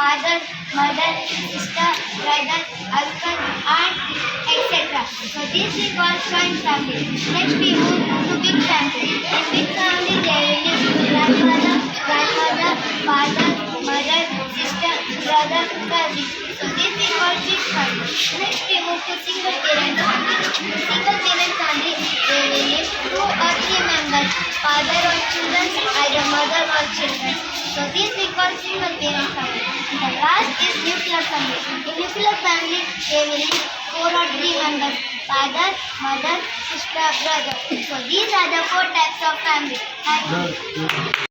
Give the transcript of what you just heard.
father, mother, sister, brother, husband, aunt, etc. So this we call joint family. Next we move to big family. In big family there will be grandmother, father, mother, sister, brother, cousin. So this we call big family. Next we move to single parent family. Single parent family there will be 2 or 3 members, father or children, either mother or children. So this we call single parent family. The last is nuclear family. In nuclear family there will be 4 or 3 members, father, mother, sister, brother. So these are the 4 types of family. Thank you.